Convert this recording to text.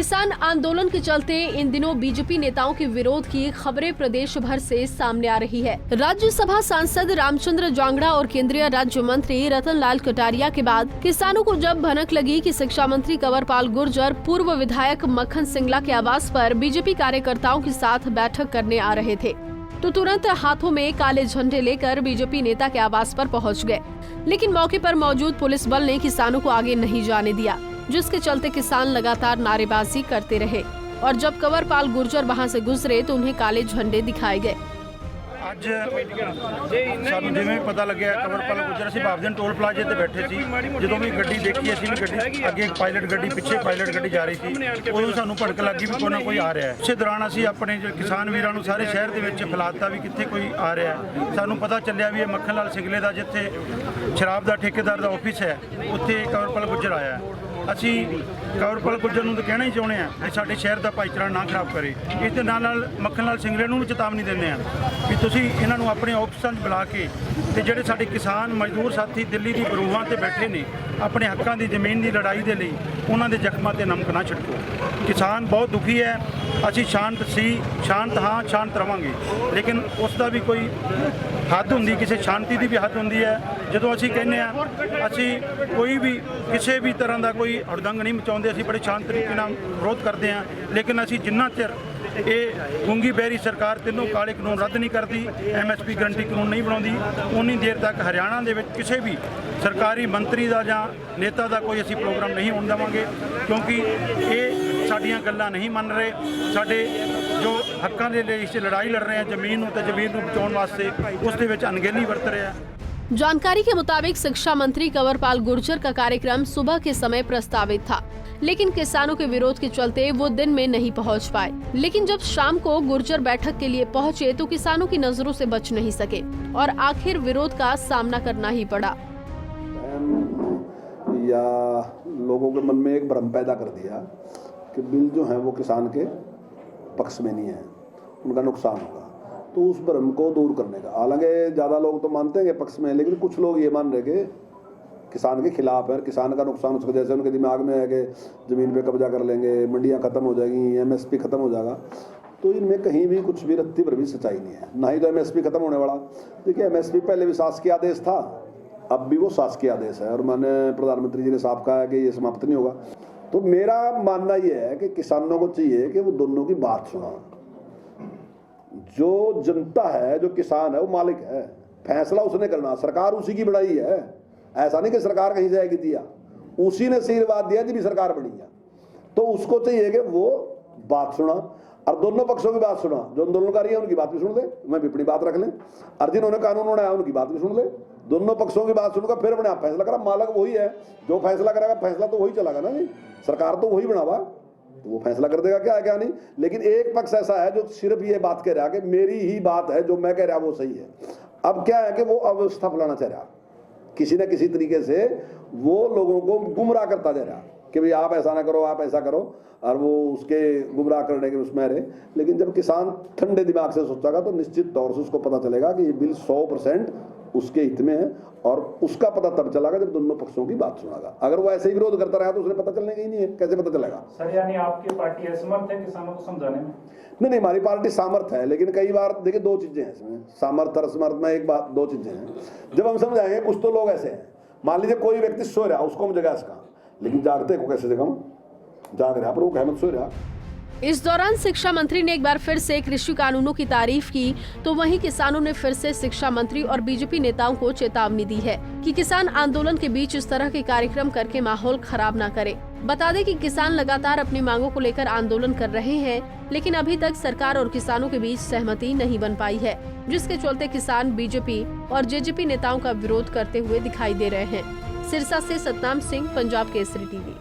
किसान आंदोलन के चलते इन दिनों बीजेपी नेताओं के विरोध की खबरें प्रदेश भर से सामने आ रही है। राज्यसभा सांसद रामचंद्र जांगड़ा और केंद्रीय राज्य मंत्री रतन लाल कटारिया के बाद किसानों को जब भनक लगी कि शिक्षा मंत्री कंवरपाल गुर्जर पूर्व विधायक मक्खन सिंगला के आवास पर बीजेपी कार्यकर्ताओं के साथ बैठक करने आ रहे थे, तो तुरंत हाथों में काले झंडे लेकर बीजेपी नेता के आवास पर पहुंच गए। लेकिन मौके पर मौजूद पुलिस बल ने किसानों को आगे नहीं जाने दिया, जिसके चलते किसान लगातार नारेबाजी करते रहे और जब कंवरपाल गुर्जर वहां से गुजरे तो उन्हें काले झंडे दिखाए गए। ਅੱਜ ਸਾਨੂੰ ਜਿਵੇਂ ਪਤਾ ਲੱਗਿਆ ਕੰਵਰਪਾਲ ਗੁਰਜਰ ਅਸੀਂ ਬਾਬਜਨ ਟੋਲ ਪਲਾਜ਼ੇ ਤੇ ਬੈਠੇ ਸੀ, ਜਦੋਂ ਵੀ ਗੱਡੀ ਦੇਖੀ ਅਸੀਂ ਵੀ ਗੱਡੀ ਅੱਗੇ ਇੱਕ ਪਾਇਲਟ ਗੱਡੀ ਪਿੱਛੇ ਪਾਇਲਟ ਗੱਡੀ ਜਾ ਰਹੀ ਸੀ, ਉਦੋਂ ਸਾਨੂੰ ਭੜਕ ਲੱਗੀ ਵੀ ਕੋਈ ਨਾ ਕੋਈ ਆ ਰਿਹਾ ਹੈ। ਉਸੇ ਦੌਰਾਨ ਅਸੀਂ ਆਪਣੇ ਕਿਸਾਨ ਵੀਰਾਂ ਨੂੰ ਸਾਰੇ ਸ਼ਹਿਰ ਦੇ ਵਿੱਚ ਫੈਲਾਤਾ ਵੀ ਕਿੱਥੇ ਕੋਈ ਆ ਰਿਹਾ ਹੈ। ਸਾਨੂੰ ਪਤਾ ਚੱਲਿਆ ਵੀ ਇਹ ਮੱਖਣ ਲਾਲ ਸਿੰਗਲੇ ਦਾ ਜਿੱਥੇ ਸ਼ਰਾਬ ਦਾ ਠੇਕੇਦਾਰ ਦਾ ਆਫਿਸ ਹੈ ਉੱਥੇ ਕੰਵਰਪਾਲ ਗੁਰਜਰ ਆਇਆ। ਅਸੀਂ ਕੰਵਰਪਾਲ ਗੁਰਜਰ ਨੂੰ ਤਾਂ ਕਹਿਣਾ ਹੀ ਚਾਹੁੰਦੇ ਹਾਂ ਕਿ ਸਾਡੇ ਸ਼ਹਿਰ ਦਾ ਭਾਈਚਾਰਾ ਨਾ ਖਰਾਬ ਕਰੇ। ਇਸ ਦੇ ਨਾਲ ਮੱਖਣ ਲਾਲ ਸਿੰਗਲੇ ਨੂੰ ਵੀ ਚੇਤਾਵਨੀ ਦਿੰਦੇ ਹਾਂ ਵੀ ਤੁਸੀਂ ਇਹਨਾਂ ਨੂੰ ਆਪਣੇ ਆਫਿਸਾਂ 'ਚ ਬੁਲਾ ਕੇ ਤੇ ਜਿਹੜੇ ਸਾਡੇ ਕਿਸਾਨ ਮਜ਼ਦੂਰ ਸਾਥੀ ਦਿੱਲੀ ਦੀ ਬਰੂਹਾਂ ਤੇ ਬੈਠੇ ਨੇ ਆਪਣੇ ਹੱਕਾਂ ਦੀ ਜ਼ਮੀਨ ਦੀ ਲੜਾਈ ਦੇ ਲਈ ਉਹਨਾਂ ਦੇ ਜ਼ਖਮਾਂ ਤੇ ਨਮਕ ਨਾ ਛਿੜਕੋ। ਕਿਸਾਨ ਬਹੁਤ ਦੁਖੀ ਹੈ, ਅਸੀਂ ਸ਼ਾਂਤ ਹਾਂ ਸ਼ਾਂਤ ਰਵਾਂਗੇ, ਲੇਕਿਨ ਉਸ ਦਾ ਵੀ ਕੋਈ ਹੱਦ ਹੁੰਦੀ, ਕਿਸੇ ਸ਼ਾਂਤੀ ਦੀ ਵੀ ਹੱਦ ਹੁੰਦੀ ਹੈ। ਜਦੋਂ ਅਸੀਂ ਕਹਿੰਦੇ ਆ ਅਸੀਂ ਕੋਈ ਵੀ ਕਿਸੇ ਵੀ ਤਰ੍ਹਾਂ ਦਾ ਕੋਈ ਹੜਦੰਗ ਨਹੀਂ ਮਚਾਉਂਦੇ, ਅਸੀਂ ਬੜੇ ਸ਼ਾਂਤ ਤਰੀਕੇ ਨਾਲ ਵਿਰੋਧ ਕਰਦੇ ਹਾਂ, ਲੇਕਿਨ ਅਸੀਂ ਜਿੰਨਾ ਚਿਰ ਇਹ ਗੂੰਗੀ ਬਹਿਰੀ ਸਰਕਾਰ ਤਿੰਨੋਂ ਕਾਲੇ ਕਾਨੂੰਨ ਰੱਦ ਨਹੀਂ ਕਰਦੀ, MSP ਗਰੰਟੀ ਕਾਨੂੰਨ ਨਹੀਂ ਬਣਾਉਂਦੀ, ਉਨੀ ਦੇਰ ਤੱਕ ਹਰਿਆਣਾ ਦੇ ਵਿੱਚ ਕਿਸੇ ਵੀ ਸਰਕਾਰੀ ਮੰਤਰੀ ਦਾ ਜਾਂ ਨੇਤਾ ਦਾ ਕੋਈ ਅਸੀਂ ਪ੍ਰੋਗਰਾਮ ਨਹੀਂ ਹੋਣ ਦੇਵਾਂਗੇ, ਕਿਉਂਕਿ ਇਹ ਸਾਡੀਆਂ ਗੱਲਾਂ ਨਹੀਂ ਮੰਨ ਰਹੇ। ਸਾਡੇ ਜੋ ਹੱਕਾਂ ਦੇ ਲਈ ਇਸ ਲੜਾਈ ਲੜ ਰਹੇ ਆ ਜ਼ਮੀਨ ਨੂੰ ਤੇ ਜ਼ਮੀਨ ਨੂੰ ਬਚਾਉਣ ਵਾਸਤੇ, ਉਸ ਦੇ ਵਿੱਚ ਅਣਗਹਿਲੀ ਵਰਤ ਰਹੇ ਆ। जानकारी के मुताबिक शिक्षा मंत्री कंवरपाल गुर्जर का कार्यक्रम सुबह के समय प्रस्तावित था, लेकिन किसानों के विरोध के चलते वो दिन में नहीं पहुंच पाए। लेकिन जब शाम को गुर्जर बैठक के लिए पहुंचे तो किसानों की नजरों से बच नहीं सके और आखिर विरोध का सामना करना ही पड़ा। या लोगों के मन में एक भ्रम पैदा कर दिया कि बिल जो है वो किसान के पक्ष में नहीं है, उनका नुकसान होगा, तो उस भ्रम को दूर करने का। हालांकि ज़्यादा लोग तो मानते हैं कि पक्ष में है, लेकिन कुछ लोग ये मान रहे कि किसान के खिलाफ है, किसान का नुकसान उसको, जैसे उनके दिमाग में है कि ज़मीन पे कब्जा कर लेंगे, मंडियाँ ख़त्म हो जाएगी, MSP ख़त्म हो जाएगा। तो इनमें कहीं भी कुछ भी रत्ती भर भी सच्चाई नहीं है, ना ही तो MSP ख़त्म होने वाला। देखिए MSP पहले भी शासकीय आदेश था, अब भी वो शासकीय आदेश है और मैंने प्रधानमंत्री जी ने साफ कहा है कि ये समाप्त नहीं होगा। तो मेरा मानना ये है कि किसानों को चाहिए कि वो दोनों की बात सुना। जो जनता है, जो किसान है, वो मालिक है, फैसला उसने करना, सरकार उसी की बनाई है। ऐसा नहीं कि सरकार कहीं से आएगी दिया, उसी ने आशीर्वाद दिया जब भी सरकार बनी है, तो उसको चाहिए कि वो बात सुना और दोनों पक्षों की बात सुना। जो आंदोलनकारी है उनकी बात भी सुन ले, मैं भी अपनी बात रख लें, और जिन्होंने कानून बनाया उनकी बात भी सुन ले। दोनों पक्षों की बात सुनकर फिर अपने आप फैसला करा। मालिक वही है, जो फैसला करेगा फैसला तो वही चलेगा ना जी, सरकार तो वही बनावा, तो वो फैसला कर देगा क्या है क्या नहीं। लेकिन एक पक्ष ऐसा है जो सिर्फ ये बात कह रहा है कि मेरी ही बात है, जो मैं कह रहा वो सही है। अब क्या है कि वो अव्यवस्था फैलाना चाह रहा, किसी न किसी तरीके से वो लोगों को गुमराह करता जा रहा कि भाई आप ऐसा ना करो, आप ऐसा करो, और वो उसके गुमराह करने के उसमें रहे। लेकिन जब किसान ठंडे दिमाग से सोचेगा तो निश्चित तौर से उसको पता चलेगा कि ये बिल 100% उसके हित में है, और उसका पता तब चलेगा जब दोनों पक्षों की बात सुनेगा। अगर वो ऐसे ही विरोध करता रहा तो उसने पता चलने का ही नहीं है, कैसे पता चलेगा। सर यानी आपकी पार्टी असमर्थ है किसानों को समझाने में? नहीं, हमारी पार्टी सामर्थ है, लेकिन कई बार देखिए दो चीजें हैं इसमें, सामर्थ और असमर्थ में एक बात, दो चीजें हैं। जब हम समझाएंगे, कुछ तो लोग ऐसे हैं, मान लीजिए कोई व्यक्ति सो रहा, उसको हम जगह इसका, लेकिन जागते को कैसे जगह, जाग रहा पर वो कहमत सो रहा। इस दौरान शिक्षा मंत्री ने एक बार फिर से कृषि कानूनों की तारीफ की, तो वहीं किसानों ने फिर से शिक्षा मंत्री और बीजेपी नेताओं को चेतावनी दी है कि किसान आंदोलन के बीच इस तरह के कार्यक्रम करके माहौल खराब न करे। बता दें कि किसान लगातार अपनी मांगों को लेकर आंदोलन कर रहे हैं, लेकिन अभी तक सरकार और किसानों के बीच सहमति नहीं बन पाई है, जिसके चलते किसान बीजेपी और JJP नेताओं का विरोध करते हुए दिखाई दे रहे हैं। सिरसा से सतनाम सिंह, पंजाब केसरी TV।